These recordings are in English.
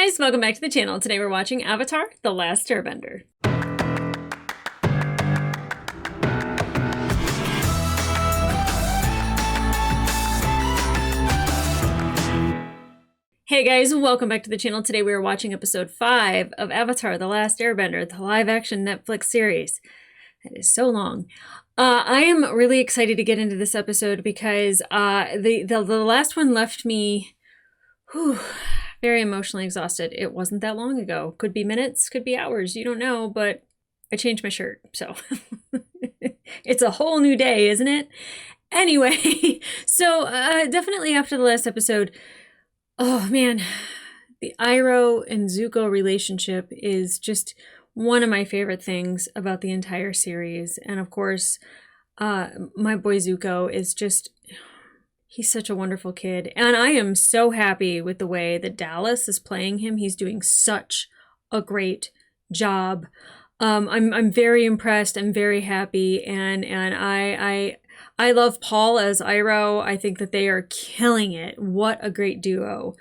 guys, welcome back to the channel. Today we're watching Avatar: The Last Airbender. Hey guys, welcome back to the channel. Today we are watching episode 5 of Avatar: The Last Airbender, the live-action Netflix series. That is so long. I am really excited to get into this episode because the last one left me very emotionally exhausted. It wasn't that long ago. Could be minutes, could be hours. You don't know, but I changed my shirt, so it's a whole new day, isn't it? Anyway, so definitely after the last episode, oh man, the Iroh and Zuko relationship is just one of my favorite things about the entire series. And of course, my boy Zuko is just, he's such a wonderful kid. And I am so happy with the way that Dallas is playing him. He's doing such a great job. I'm very impressed. I'm very happy. And I love Paul as Iroh. I think that they are killing it. What a great duo.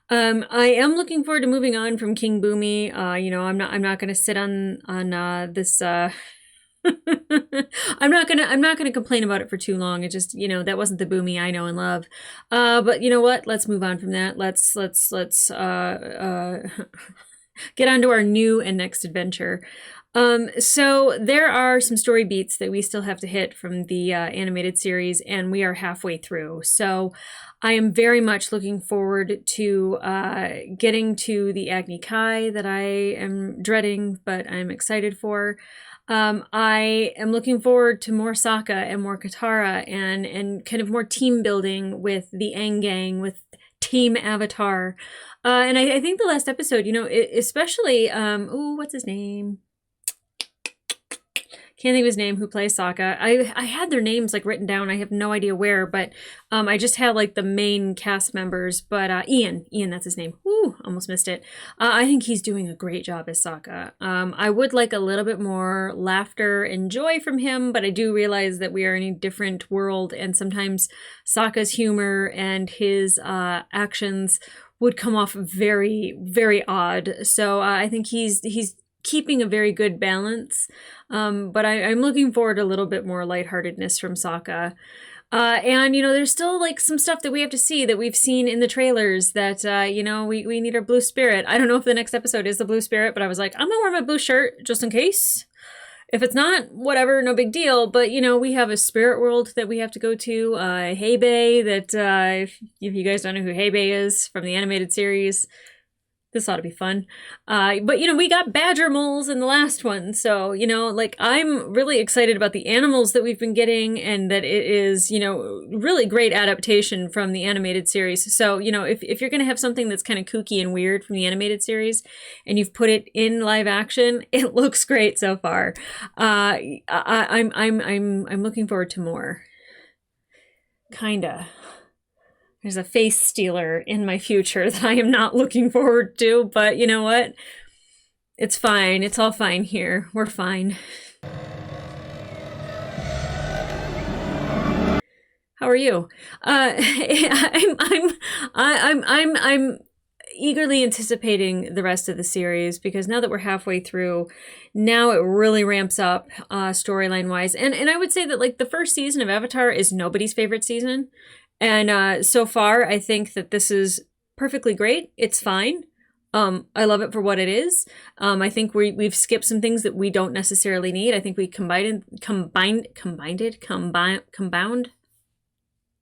I am looking forward to moving on from King Boomy. I'm not going to sit on this. I'm not gonna complain about it for too long. It just, that wasn't the Boomy I know and love. But you know what? Let's move on from that. Let's get on to our new and next adventure. So there are some story beats that we still have to hit from the animated series, and we are halfway through. So I am very much looking forward to getting to the Agni Kai that I am dreading, but I'm excited for. I am looking forward to more Sokka and more Katara and kind of more team building with the Aang Gang, with Team Avatar. And I think the last episode, especially, what's his name? Can't think of his name, who plays Sokka. I had their names written down. I have no idea where, but I just had the main cast members. But Ian, that's his name. Whew, almost missed it. I think he's doing a great job as Sokka. I would like a little bit more laughter and joy from him, but I do realize that we are in a different world, and sometimes Sokka's humor and his actions would come off very, very odd. So I think he's keeping a very good balance, but I'm looking forward to a little bit more lightheartedness from Sokka. And, there's still some stuff that we have to see that we've seen in the trailers that, we need our blue spirit. I don't know if the next episode is the blue spirit, but I was like, I'm gonna wear my blue shirt just in case. If it's not, whatever, no big deal. But, we have a spirit world that we have to go to. Heibei, that if you guys don't know who Heibei is from the animated series, this ought to be fun. But, we got badger moles in the last one. So, I'm really excited about the animals that we've been getting, and that it is, really great adaptation from the animated series. So, if you're going to have something that's kind of kooky and weird from the animated series and you've put it in live action, it looks great so far. I'm looking forward to more. Kinda. There's a face stealer in my future that I am not looking forward to, but you know what? It's fine. It's all fine here. We're fine. How are you? I'm eagerly anticipating the rest of the series, because now that we're halfway through, now it really ramps up storyline wise. And I would say that the first season of Avatar is nobody's favorite season. And so far, I think that this is perfectly great. It's fine. I love it for what it is. I think we've skipped some things that we don't necessarily need. I think we combined.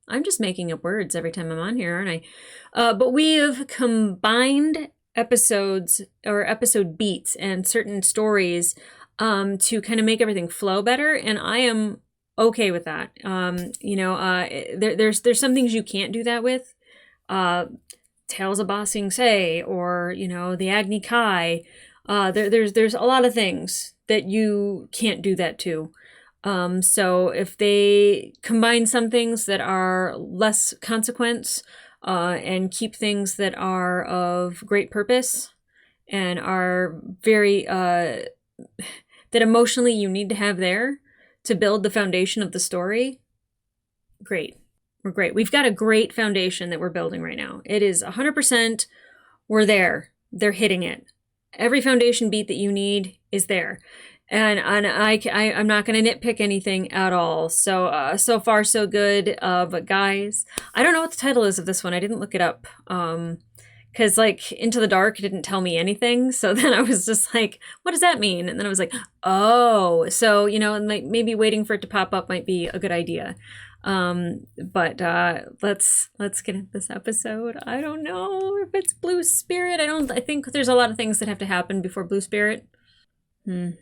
I'm just making up words every time I'm on here, aren't I? But we have combined episodes or episode beats and certain stories to kind of make everything flow better. And I am okay with that. There's some things you can't do that with. Tales of Ba Sing Se, or the Agni Kai. There's a lot of things that you can't do that to. So if they combine some things that are less consequence, and keep things that are of great purpose and are very that emotionally you need to have there to build the foundation of the story, great. We're great. We've got a great foundation that we're building right now. It is 100%, we're there. they're hitting it. Every foundation beat that you need is there. And I'm not going to nitpick anything at all. So so far so good. But guys, I don't know what the title is of this one. I didn't look it up. Because like Into the Dark didn't tell me anything. So then I was just like, what does that mean? And then I was like, oh, so you know, and like maybe waiting for it to pop up might be a good idea. But let's get into this episode. I don't know if it's Blue Spirit. I think there's a lot of things that have to happen before Blue Spirit. Are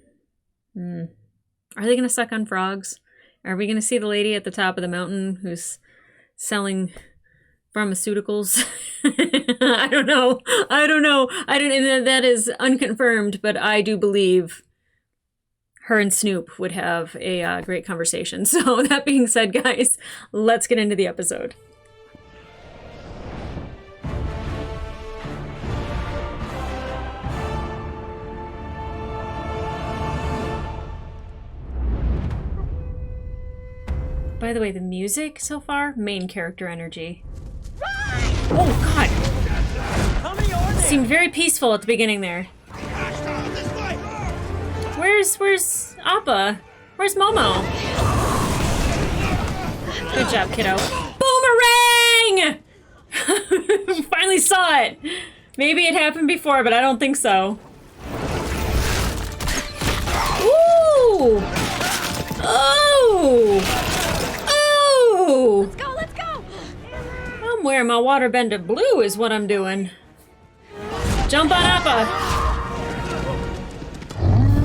they gonna suck on frogs? Are we gonna see the lady at the top of the mountain who's selling pharmaceuticals? I don't know. And that is unconfirmed, but I do believe her and Snoop would have a great conversation. So that being said, guys, let's get into the episode. By the way, the music so far, main character energy. Oh God! Seemed very peaceful at the beginning there. Where's Appa? Where's Momo? Good job, kiddo. Boomerang! Finally saw it. Maybe it happened before, but I don't think so. Ooh! Oh! Oh! Let's go! I'm wearing my waterbender blue is what I'm doing. Jump on Appa!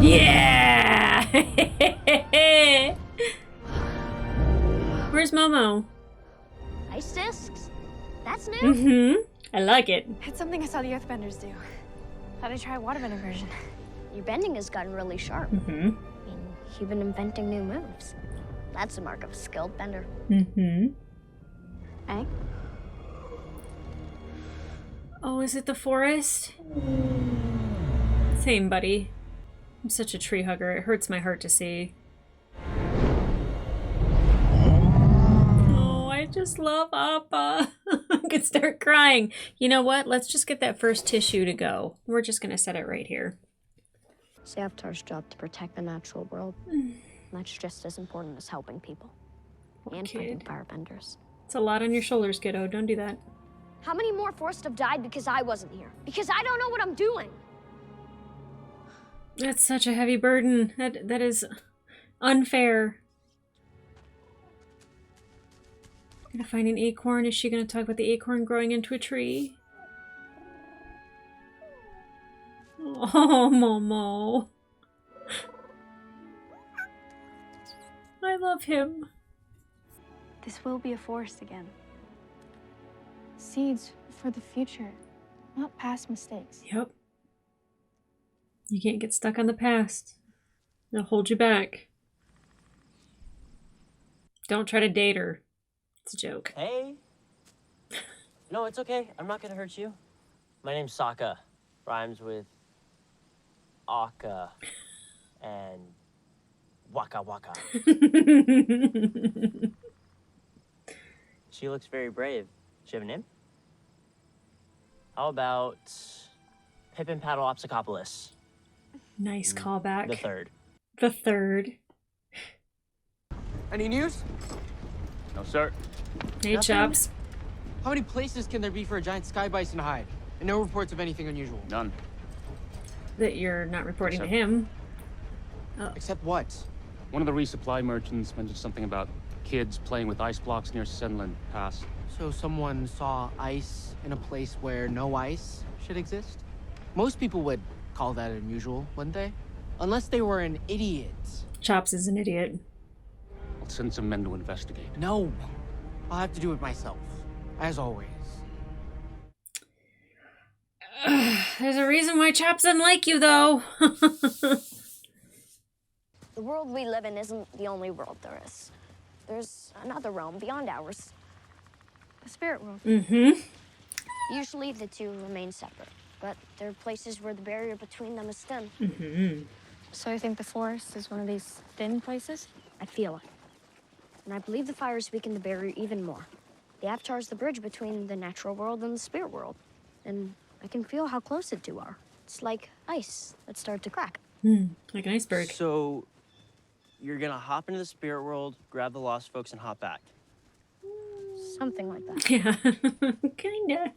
Yeah! Where's Momo? Ice discs? That's new? Mm-hmm. I like it. It's something I saw the Earthbenders do. Thought I'd try a waterbender version. Your bending has gotten really sharp. Mm-hmm. I mean, you've been inventing new moves. That's a mark of a skilled bender. Mm-hmm. Eh? Oh, is it the forest? Same, buddy. I'm such a tree hugger. It hurts my heart to see. Oh, I just love Appa. I could start crying. You know what? Let's just get that first tissue to go. We're just going to set it right here. It's the Avatar's job to protect the natural world. That's just as important as helping people. And fighting firebenders. It's a lot on your shoulders, kiddo. Don't do that. How many more forests have died because I wasn't here? Because I don't know what I'm doing. That's such a heavy burden. That is unfair. Gonna find an acorn. Is she gonna talk about the acorn growing into a tree? Oh, Momo. I love him. This will be a forest again. Seeds for the future, not past mistakes. Yep. You can't get stuck on the past. They'll hold you back. Don't try to date her. It's a joke. Hey. No, it's okay. I'm not gonna hurt you. My name's Sokka. Rhymes with Akka and Waka Waka. She looks very brave. Does she have a name? How about Pippin Paddleopsicopolis? Nice callback. The third. The third. Any news? No, sir. Hey, Nothing? Chops. How many places can there be for a giant sky bison to hide? And no reports of anything unusual. None. That you're not reporting to Except- him. Except what? One of the resupply merchants mentioned something about kids playing with ice blocks near Senland Pass. So someone saw ice in a place where no ice should exist? Most people would call that unusual, wouldn't they? Unless they were an idiot. Chops is an idiot. I'll send some men to investigate. No. I'll have to do it myself. As always. There's a reason why Chops doesn't like you, though. The world we live in isn't the only world there is. There's another realm beyond ours. The spirit world. Mm-hmm. Usually the two remain separate, but there are places where the barrier between them is thin. Mm-hmm. So you think the forest is one of these thin places? I feel it. And I believe the fires weaken the barrier even more. The Avatar is the bridge between the natural world and the spirit world. And I can feel how close the two are. It's like ice that started to crack. Like an iceberg. So, you're gonna hop into the spirit world, grab the lost folks, and hop back. Something like that. Yeah, kinda.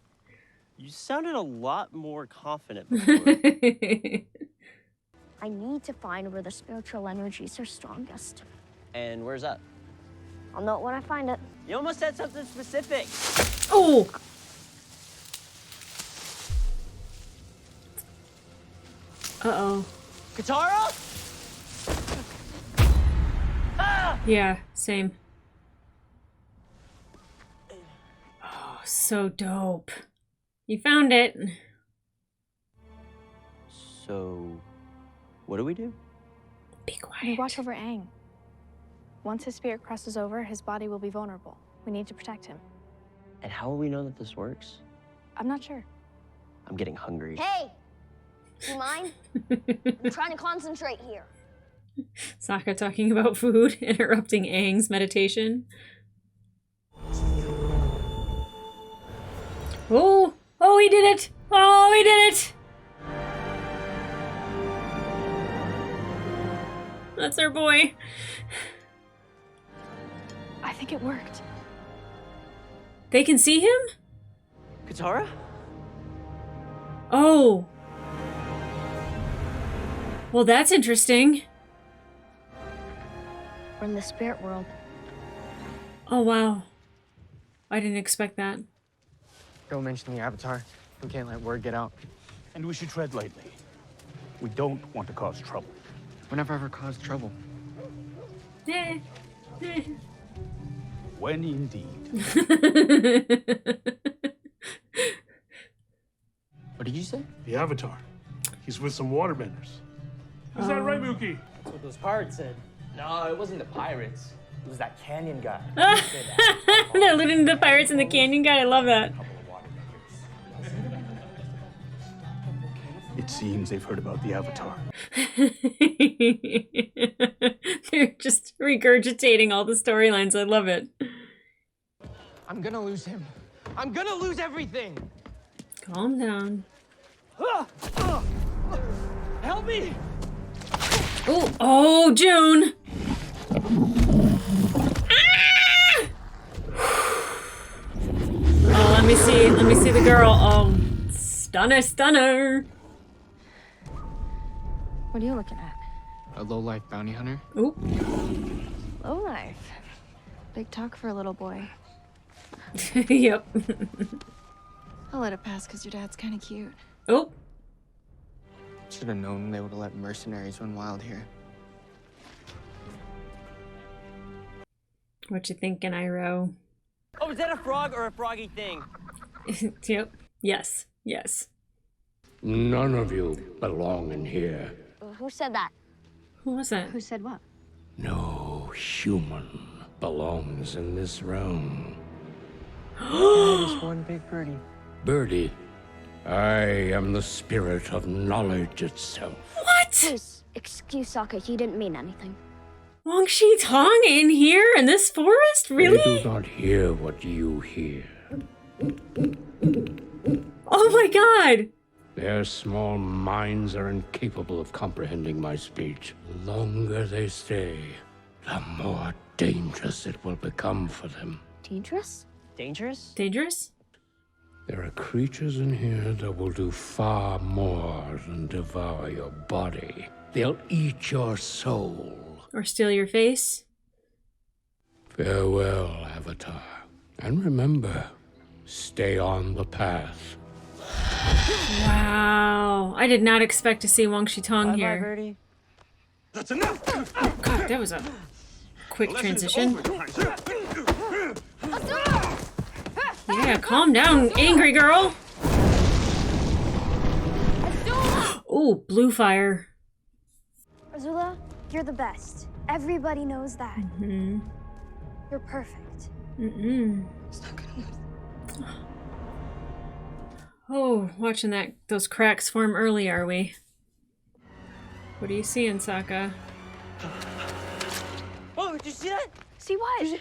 You sounded a lot more confident before. I need to find where the spiritual energies are strongest. And where's that? I'll know it when I find it. You almost said something specific. Oh! Uh-oh. Katara? Yeah, same. Oh, so dope. You found it. So, what do we do? Be We quiet. watch over Aang. Once his spirit crosses over, his body will be vulnerable. We need to protect him. And how will we know that this works? I'm not sure. I'm getting hungry. Hey! You mind? I'm trying to concentrate here. Sokka talking about food, interrupting Aang's meditation. Oh! Oh, he did it! Oh, he did it! That's our boy. I think it worked. They can see him? Katara? Oh. Well, that's interesting. We're in the spirit world. Oh, wow. I didn't expect that. Don't mention the Avatar. We can't let word get out. And we should tread lightly. We don't want to cause trouble. We never ever caused trouble. Eh. Eh. When indeed. What did you say? The Avatar. He's with some waterbenders. Is that right, Mookie? That's what those pirates said. No, it wasn't the pirates. It was that canyon guy. They're looting the pirates in the canyon guy. I love that. It seems they've heard about the Avatar. They're just regurgitating all the storylines. I love it. I'm gonna lose him. I'm gonna lose everything. Calm down. Help me! Oh, oh, June. Ah! Oh, let me see. Let me see the girl. Oh, stunner, stunner. What are you looking at? A low-life bounty hunter? Oh, Low life. Big talk for a little boy. yep. I'll let it pass because your dad's kind of cute. Oh, Should have known they would have let mercenaries run wild here. what you thinking, Iroh? Oh, is that a frog or a froggy thing? Yep. Yes. Yes. None of you belong in here. Who said that? Who was that? Who said what? No human belongs in this realm. Just one big birdie. Birdie, I am the spirit of knowledge itself. What? Please, excuse Sokka. He didn't mean anything. Wang Shi Tong in here in this forest? They Really? do not hear what you hear. Oh my god! Their small minds are incapable of comprehending my speech. The longer they stay, the more dangerous it will become for them. Dangerous? Dangerous? Dangerous? There are creatures in here that will do far more than devour your body. They'll eat your soul. Or steal your face? Farewell, Avatar. And remember, stay on the path. Wow. I did not expect to see Wang Shi Tong Bye-bye, here. birdie. That's enough! God, that was a quick transition. Yeah, calm down, angry girl. Oh, blue fire. Azula, you're the best. Everybody knows that. Mm-hmm. You're perfect. Mm-mm. Oh, watching those cracks form early, are we? What are you seeing, Sokka? Oh, did you see that? See what?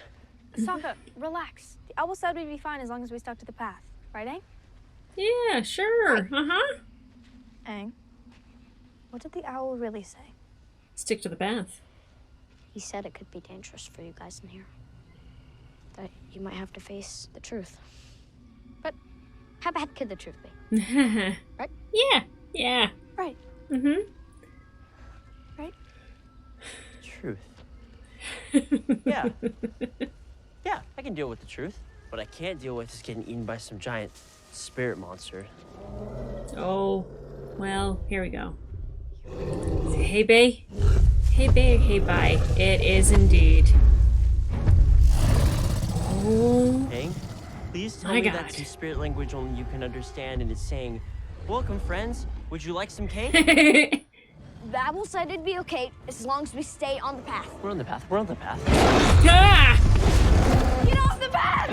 Sokka, relax. The owl said we'd be fine as long as we stuck to the path. Right, Aang? Yeah, sure. Uh-huh. Aang, what did the owl really say? Stick to the path. He said it could be dangerous for you guys in here. That you might have to face the truth. But how bad could the truth be? Right? Yeah. Yeah. Right. Mm-hmm. Right? Truth. Yeah. Yeah, I can deal with the truth. What I can't deal with is getting eaten by some giant spirit monster. Oh, well, here we go. Hey, Bay. Hey, Bay. Hey, bye. It is indeed. Oh. Hey, please tell My me God. that's in spirit language only you can understand, and it's saying, "Welcome, friends. Would you like some cake?" The owl said it'd be okay as long as we stay on the path. We're on the path. We're on the path. Ah! Get off the path!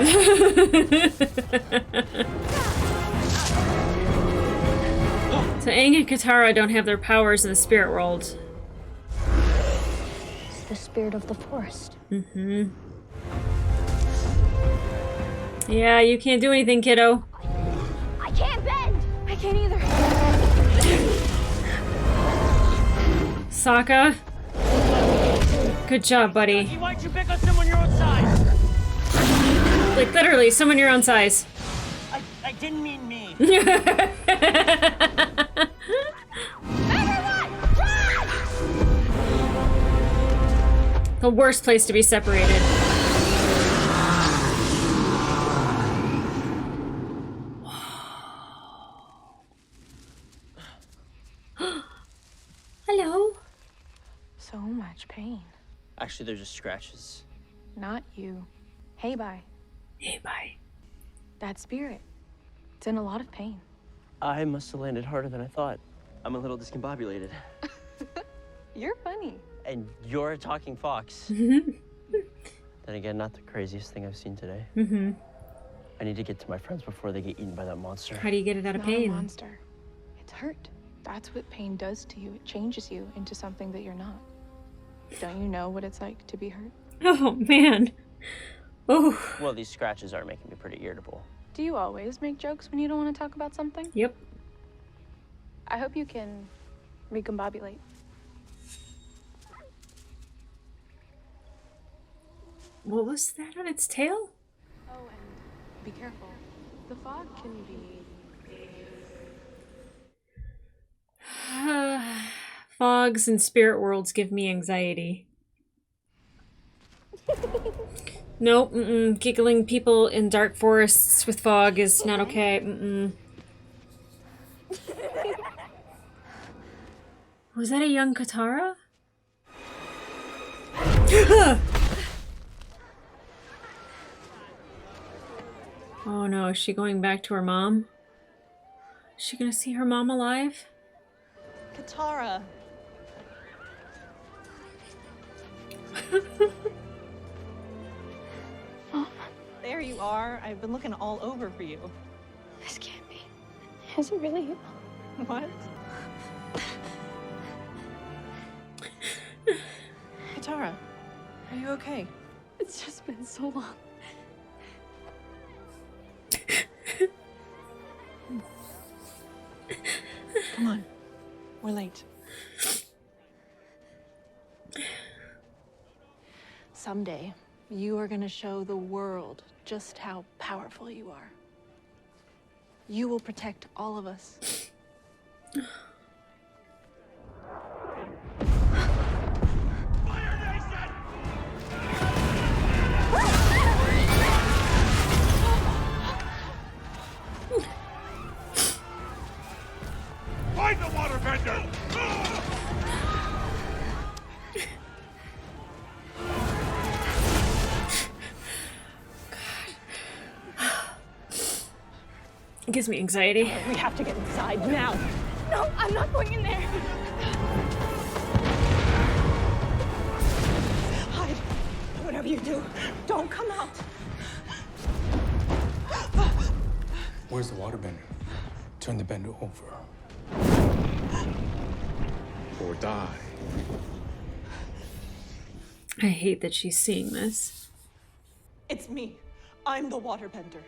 So Aang and Katara don't have their powers in the spirit world. It's the spirit of the forest. Mm-hmm. Yeah, you can't do anything, kiddo. I can't bend! I can't either. Sokka. Good job, buddy. Why'd you pick on someone your own size? Like, literally, someone your own size. I didn't mean me. The worst place to be separated. Hello. So much pain. Actually, they're just scratches. Not you. Hey, bye. Hey, bye. That spirit. It's in a lot of pain. I must have landed harder than I thought. I'm a little discombobulated. You're funny. And you're a talking fox. Then again, not the craziest thing I've seen today. Mm-hmm. I need to get to my friends before they get eaten by that monster. How do you get it out of Not a pain? monster. It's hurt. That's what pain does to you. It changes you into something that you're not. Don't you know what it's like to be hurt? Oh, man. Oh. Well, these scratches are making me pretty irritable. Do you always make jokes when you don't want to talk about something? Yep. I hope you can recombobulate. What was that on its tail? Oh, and be careful. The fog can be... Fogs and spirit worlds give me anxiety. Nope, giggling people in dark forests with fog is not okay. Was that a young Katara? Oh no, is she going back to her mom? Is she gonna see her mom alive? Katara. Mom. There you are. I've been looking all over for you. This can't be. Is it really you? What? Katara, are you okay? It's just been so long. Come on. We're late. Someday, you are gonna show the world just how powerful you are. You will protect all of us. Find the waterbender! It gives me anxiety. We have to get inside now. No, I'm not going in there. Hide. Whatever you do, don't come out. Where's the waterbender? Turn the bender over. Or die. I hate that she's seeing this. It's me. I'm the waterbender.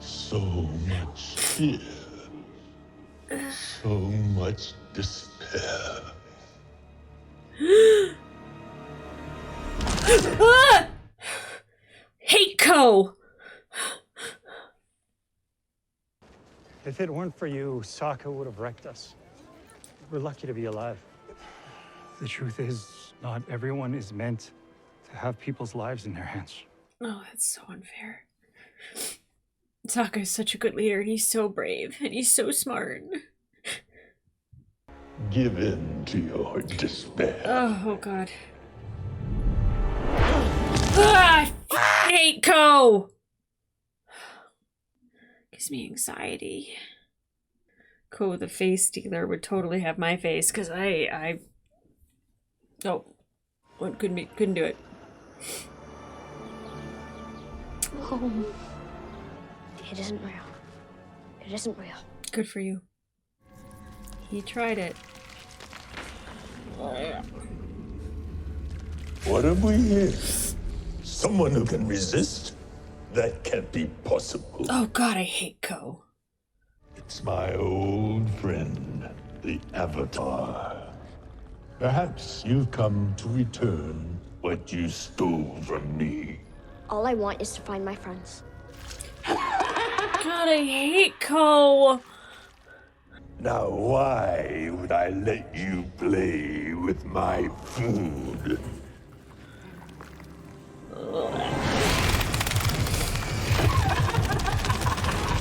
So much fear. So much despair. Ah! Hate Co. If it weren't for you, Sokka would have wrecked us. We're lucky to be alive. The truth is, not everyone is meant to have people's lives in their hands. Oh, that's so unfair. Sokka is such a good leader, and he's so brave, and he's so smart. Give in to your despair. Oh God. Ah, I hate Co. Gives me anxiety. Co, the face stealer, would totally have my face, because oh, couldn't do it. Home. It isn't real. It isn't real. Good for you. He tried it. What have we here? Someone who can resist? That can't be possible. Oh God, I hate Co. It's my old friend, the Avatar. Perhaps you've come to return what you stole from me. All I want is to find my friends. God, I hate Co. Now why would I let you play with my food?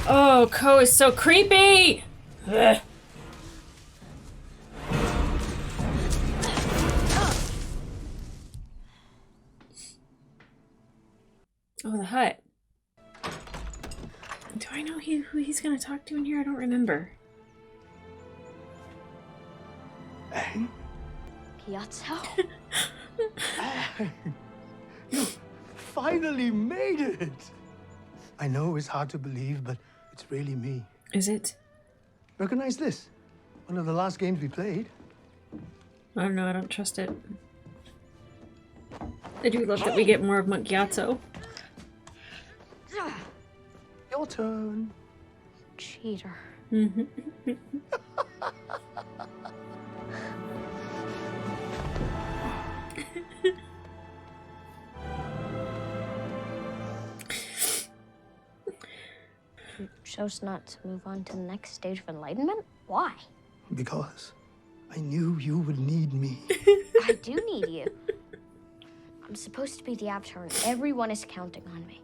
Oh, Co is so creepy! Ugh. Oh, the hut. Do I know who he's gonna talk to in here? I don't remember. Gyatso? You finally made it! I know it's hard to believe, but it's really me. Is it? Recognize this? One of the last games we played. I don't know, I don't trust it. I do love that we get more of Monk Gyatso. Your turn. Cheater. You chose not to move on to the next stage of enlightenment? Why? Because I knew you would need me. I do need you. I'm supposed to be the Avatar, and everyone is counting on me.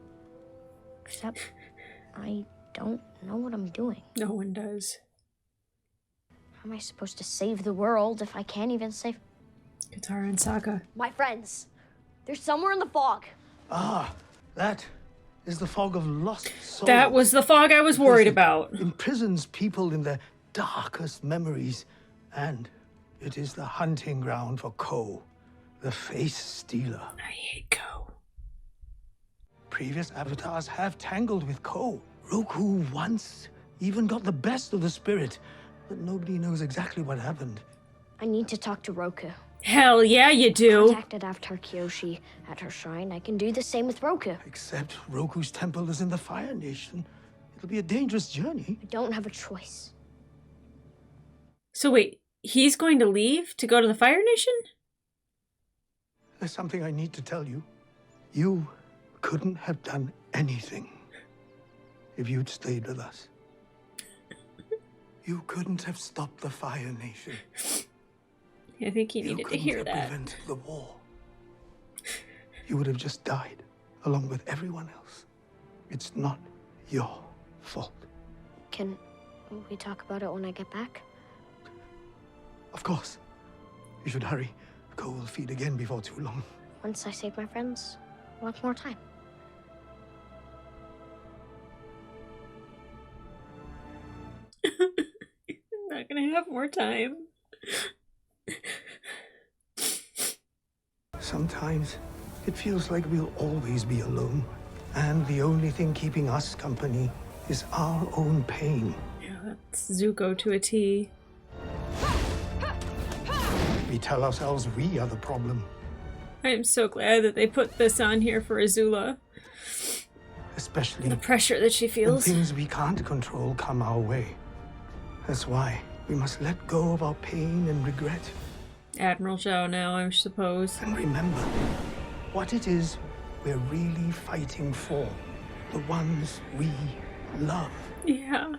Except I don't know what I'm doing. No one does. How am I supposed to save the world if I can't even save Katara and Sokka? my friends? They're somewhere in the fog. Ah, that is the fog of lost souls. That was the fog I was worried about. It imprisons people in their darkest memories, and it is the hunting ground for Ko, the face stealer. I hate Ko. Previous avatars have tangled with Ko. Roku once even got the best of the spirit, but nobody knows exactly what happened. I need to talk to Roku. Hell yeah, you do. Contacted Avatar Kyoshi at her shrine. I can do the same with Roku. Except Roku's temple is in the Fire Nation. It'll be a dangerous journey. I don't have a choice. So wait, he's going to leave to go to the Fire Nation? There's something I need to tell you. You couldn't have done anything if you'd stayed with us. You couldn't have stopped the Fire Nation. I think he needed to hear that. Prevented the war. You would have just died, along with everyone else. It's not your fault. Can we talk about it when I get back? Of course. You should hurry. Ko will feed again before too long. Once I save my friends, I'll have more time. I'm not gonna have more time. Sometimes it feels like we'll always be alone. And the only thing keeping us company is our own pain. Yeah, that's Zuko to a T. We tell ourselves we are the problem. I am so glad that they put this on here for Azula. especially The pressure that she when feels. things we can't control come our way. That's why we must let go of our pain and regret. Admiral Zhao now, I suppose. And remember what it is we're really fighting for. The ones we love. Yeah.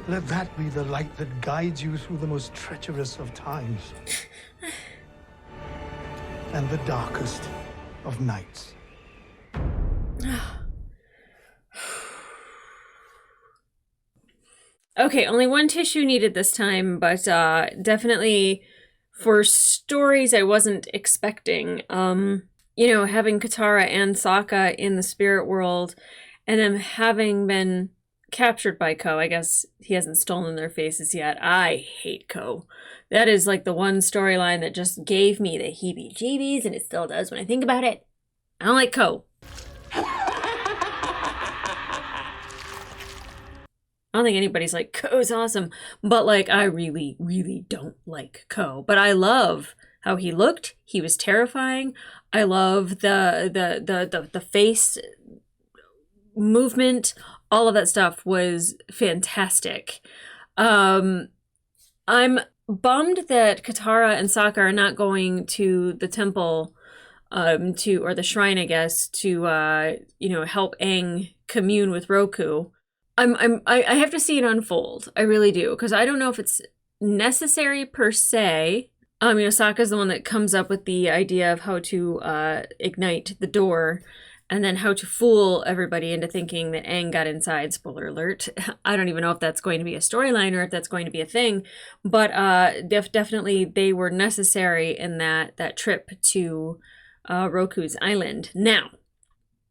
Let that be the light that guides you through the most treacherous of times. And the darkest of nights. Okay, only one tissue needed this time, but definitely for stories I wasn't expecting. You know, having Katara and Sokka in the spirit world, and them having been captured by Ko. I guess he hasn't stolen their faces yet. I hate Ko. That is like the one storyline that just gave me the heebie-jeebies, and it still does when I think about it. I don't like Ko. I don't think anybody's like, Ko's awesome. But like, I really, really don't like Ko. But I love how he looked. He was terrifying. I love the face movement. All of that stuff was fantastic. I'm bummed that Katara and Sokka are not going to the temple, or the shrine, I guess, to you know, help Aang commune with Roku. I have to see it unfold. I really do, because I don't know if it's necessary per se. You know, Sokka's the one that comes up with the idea of how to ignite the door, and then how to fool everybody into thinking that Aang got inside. Spoiler alert. I don't even know if that's going to be a storyline or if that's going to be a thing, but definitely they were necessary in that trip to Roku's island. Now,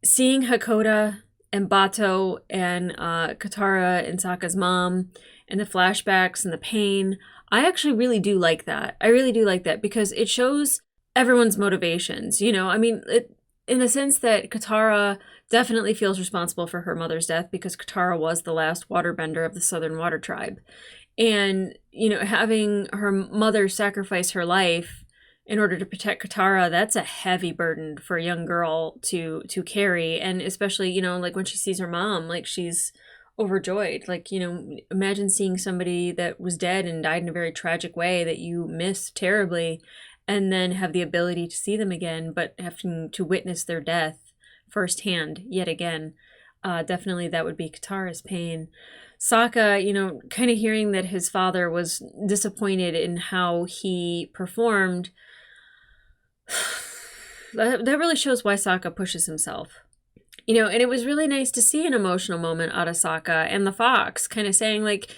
seeing Hakoda and Bato and Katara and Sokka's mom and the flashbacks and the pain, I actually really do like that. I really do like that because it shows everyone's motivations. You know, I mean, in the sense that Katara definitely feels responsible for her mother's death because Katara was the last waterbender of the Southern Water Tribe. And, you know, having her mother sacrifice her life in order to protect Katara, that's a heavy burden for a young girl to carry. And especially, you know, like when she sees her mom, like she's overjoyed. Like, you know, imagine seeing somebody that was dead and died in a very tragic way that you miss terribly, and then have the ability to see them again, but having to witness their death firsthand yet again. Definitely that would be Katara's pain. Sokka, you know, kind of hearing that his father was disappointed in how he performed, that really shows why Sokka pushes himself. You know, and it was really nice to see an emotional moment out of Sokka and the fox kind of saying, like,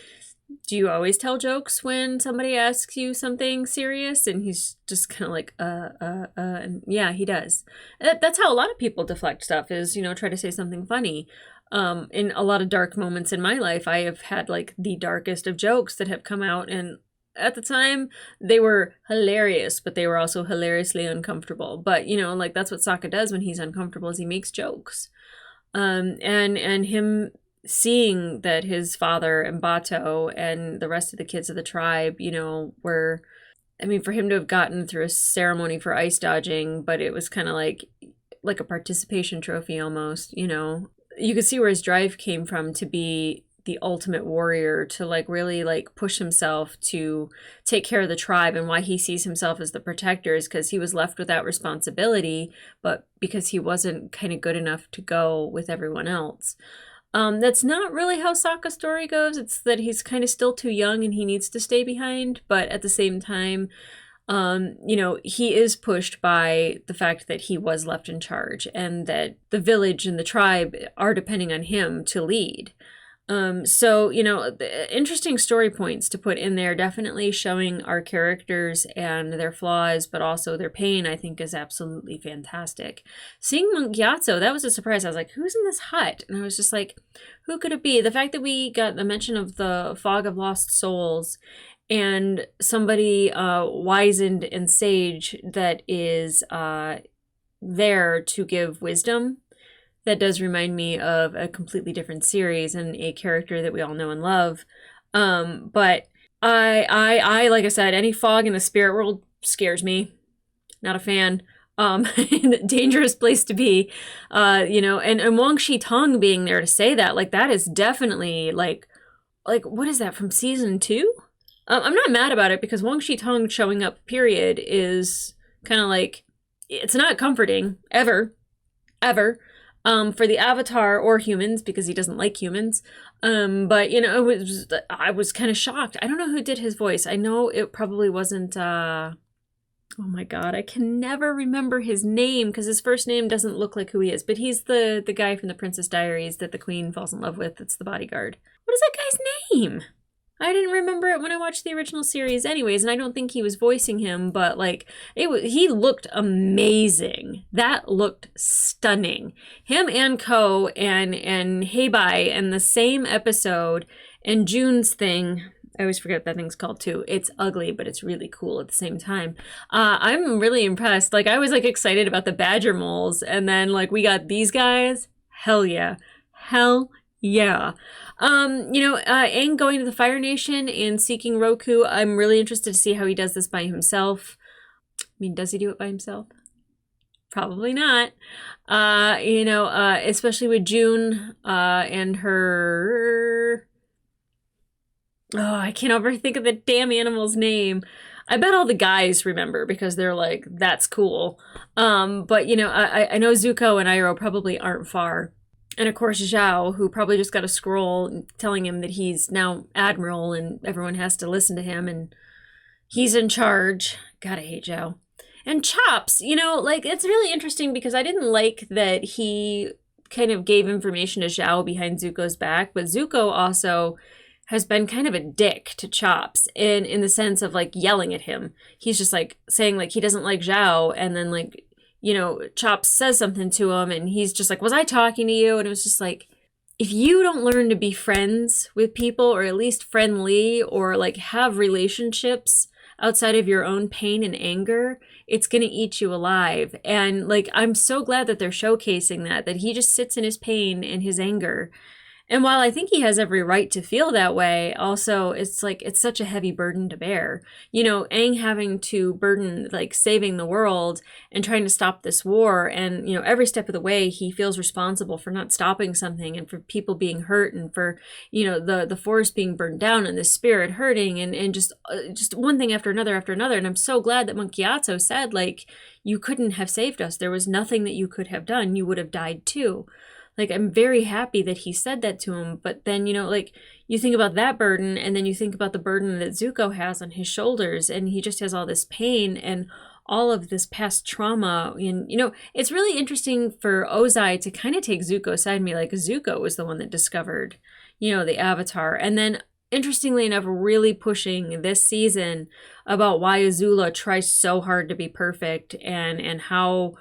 do you always tell jokes when somebody asks you something serious? And he's just kind of like, and yeah, he does. That's how a lot of people deflect stuff, is, you know, try to say something funny. In a lot of dark moments in my life, I have had like the darkest of jokes that have come out, and at the time they were hilarious, but they were also hilariously uncomfortable. But, you know, like that's what Sokka does when he's uncomfortable, is he makes jokes. And him seeing that his father and Bato and the rest of the kids of the tribe, you know, were, I mean, for him to have gotten through a ceremony for ice dodging, but it was kind of like a participation trophy almost, you know. You could see where his drive came from to be the ultimate warrior, to like really like push himself to take care of the tribe, and why he sees himself as the protector is because he was left without responsibility, but because he wasn't kind of good enough to go with everyone else. That's not really how Sokka's story goes. It's that he's kind of still too young and he needs to stay behind, but at the same time, you know, he is pushed by the fact that he was left in charge and that the village and the tribe are depending on him to lead. So, you know, the interesting story points to put in there, definitely showing our characters and their flaws, but also their pain, I think is absolutely fantastic. Seeing Monk Gyatso, that was a surprise. I was like, who's in this hut? And I was just like, who could it be? The fact that we got the mention of the Fog of Lost Souls and somebody wizened and sage that is there to give wisdom, that does remind me of a completely different series and a character that we all know and love. But I like I said, any fog in the spirit world scares me. Not a fan. dangerous place to be, you know, and Wang Shi-tong being there to say that, like, that is definitely like what is that from season 2? I'm not mad about it because Wang Shi-tong showing up, period, is kind of like, it's not comforting ever, for the Avatar or humans because he doesn't like humans. But you know, I was kind of shocked. I don't know who did his voice. I know it probably wasn't. Oh my god, I can never remember his name because his first name doesn't look like who he is. But he's the guy from the Princess Diaries that the Queen falls in love with. That's the bodyguard. What is that guy's name? I didn't remember it when I watched the original series anyways, and I don't think he was voicing him, but like he looked amazing. That looked stunning. Him and Ko and Heibai in the same episode, and June's thing, I always forget what that thing's called too. It's ugly, but it's really cool at the same time. I'm really impressed. Like, I was like excited about the badger moles, and then like we got these guys. Hell yeah. Hell yeah. You know, Aang going to the Fire Nation and seeking Roku, I'm really interested to see how he does this by himself. I mean, does he do it by himself? Probably not. You know, especially with June and her... Oh, I can't ever think of the damn animal's name. I bet all the guys remember because they're like, that's cool. But, you know, I know Zuko and Iroh probably aren't far. And of course, Zhao, who probably just got a scroll telling him that he's now admiral and everyone has to listen to him and he's in charge. God, I hate Zhao. And Chops, you know, like, it's really interesting because I didn't like that he kind of gave information to Zhao behind Zuko's back, but Zuko also has been kind of a dick to Chops in the sense of like yelling at him. He's just like saying like he doesn't like Zhao, and then like, you know, Chops says something to him and he's just like, was I talking to you? And it was just like, if you don't learn to be friends with people, or at least friendly, or like have relationships outside of your own pain and anger, it's going to eat you alive. And like, I'm so glad that they're showcasing that he just sits in his pain and his anger. And while I think he has every right to feel that way, also it's like, it's such a heavy burden to bear. You know, Aang having to burden like saving the world and trying to stop this war. And, you know, every step of the way, he feels responsible for not stopping something and for people being hurt and for, you know, the forest being burned down and the spirit hurting and just one thing after another after another. And I'm so glad that Monkiato said, like, you couldn't have saved us. There was nothing that you could have done. You would have died too. Like, I'm very happy that he said that to him. But then, you know, like, you think about that burden, and then you think about the burden that Zuko has on his shoulders, and he just has all this pain and all of this past trauma. And, you know, it's really interesting for Ozai to kind of take Zuko's side and be like, Zuko was the one that discovered, you know, the Avatar. And then, interestingly enough, really pushing this season about why Azula tries so hard to be perfect and how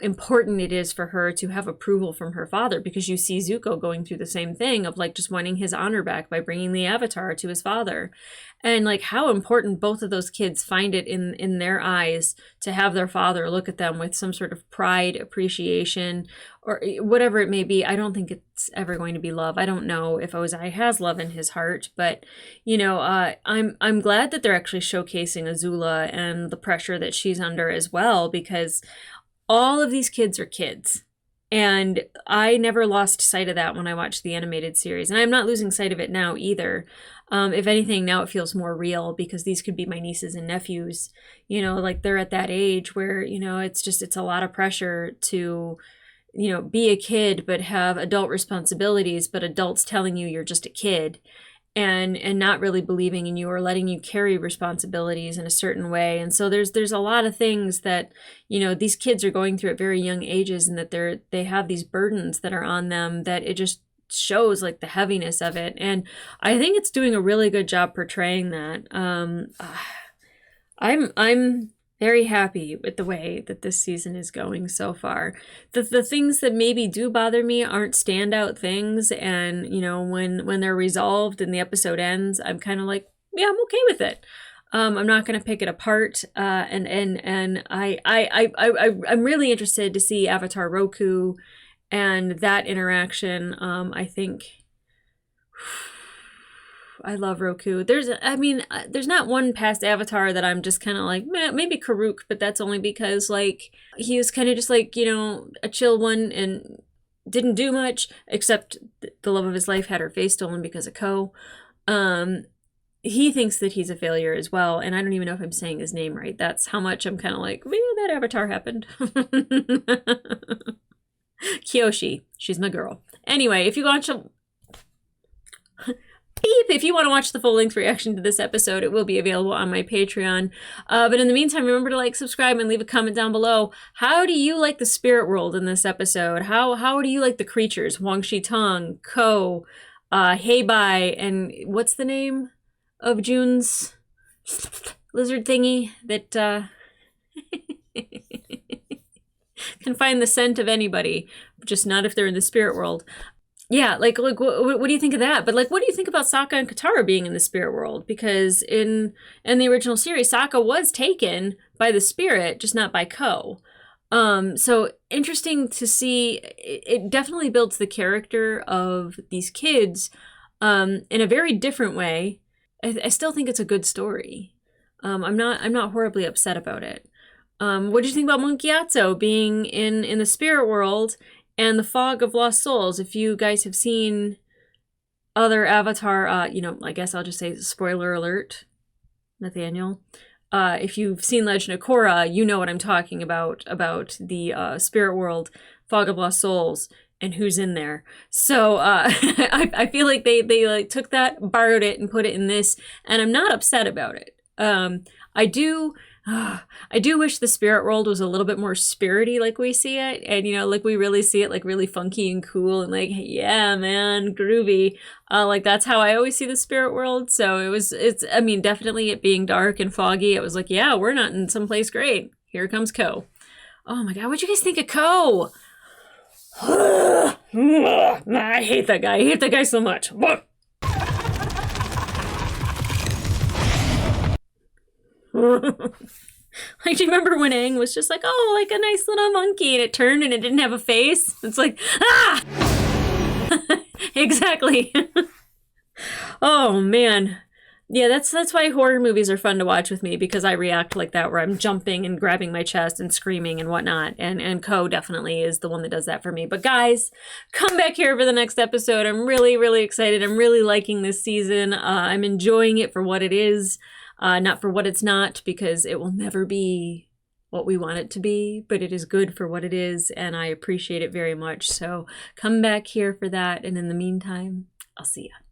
important it is for her to have approval from her father, because you see Zuko going through the same thing of like just wanting his honor back by bringing the Avatar to his father, and like how important both of those kids find it in their eyes to have their father look at them with some sort of pride, appreciation, or whatever it may be. I don't think it's ever going to be love. I don't know if Ozai has love in his heart, but you know, I'm glad that they're actually showcasing Azula and the pressure that she's under as well, because all of these kids are kids. And I never lost sight of that when I watched the animated series. And I'm not losing sight of it now either. If anything, now it feels more real because these could be my nieces and nephews. You know, like they're at that age where, you know, it's a lot of pressure to, you know, be a kid but have adult responsibilities, but adults telling you you're just a kid. And not really believing in you or letting you carry responsibilities in a certain way. And so there's a lot of things that, you know, these kids are going through at very young ages, and that they have these burdens that are on them, that it just shows like the heaviness of it. And I think it's doing a really good job portraying that. I'm very happy with the way that this season is going so far. The things that maybe do bother me aren't standout things, and you know, when they're resolved and the episode ends, I'm kind of like, yeah, I'm okay with it. I'm not going to pick it apart. And I'm really interested to see Avatar Roku and that interaction. I think I love Roku. There's not one past Avatar that I'm just kind of like, maybe Karuk, but that's only because like he was kind of just like, you know, a chill one and didn't do much except the love of his life had her face stolen because of Ko. He thinks that he's a failure as well, and I don't even know if I'm saying his name right. That's how much I'm kind of like, yeah, that Avatar happened. Kyoshi, she's my girl. Anyway, if you watch if you want to watch the full-length reaction to this episode, it will be available on my Patreon. But in the meantime, remember to like, subscribe, and leave a comment down below. How do you like the spirit world in this episode? How do you like the creatures? Huang Shi Tong, Ko, Heibai, and what's the name of June's lizard thingy that can find the scent of anybody, just not if they're in the spirit world. Yeah, like what do you think of that? But like, what do you think about Sokka and Katara being in the spirit world? Because in the original series, Sokka was taken by the spirit, just not by Ko. So interesting to see. It definitely builds the character of these kids in a very different way. I still think it's a good story. I'm not horribly upset about it. What did you think about Monkey Atso being in the spirit world and the Fog of Lost Souls? If you guys have seen other Avatar, you know, I guess I'll just say spoiler alert, Nathanael. If you've seen Legend of Korra, you know what I'm talking about the spirit world, Fog of Lost Souls, and who's in there. So I feel like they like took that, borrowed it, and put it in this, and I'm not upset about it. I do wish the spirit world was a little bit more spirity like we see it, and you know, like we really see it like really funky and cool and like, yeah man, groovy. Like that's how I always see the spirit world. So it's I mean, definitely it being dark and foggy, it was like, yeah, we're not in someplace great. Here comes Ko. Oh my god, what'd you guys think of Ko? I hate that guy. I hate that guy so much. Like, do you remember when Aang was just like, oh, like a nice little monkey, and it turned and it didn't have a face? It's like, ah! Exactly. Oh, man. Yeah, that's why horror movies are fun to watch with me, because I react like that, where I'm jumping and grabbing my chest and screaming and whatnot. And Ko definitely is the one that does that for me. But guys, come back here for the next episode. I'm really, really excited. I'm really liking this season. I'm enjoying it for what it is. Not for what it's not, because it will never be what we want it to be, but it is good for what it is, and I appreciate it very much. So come back here for that, and in the meantime, I'll see ya.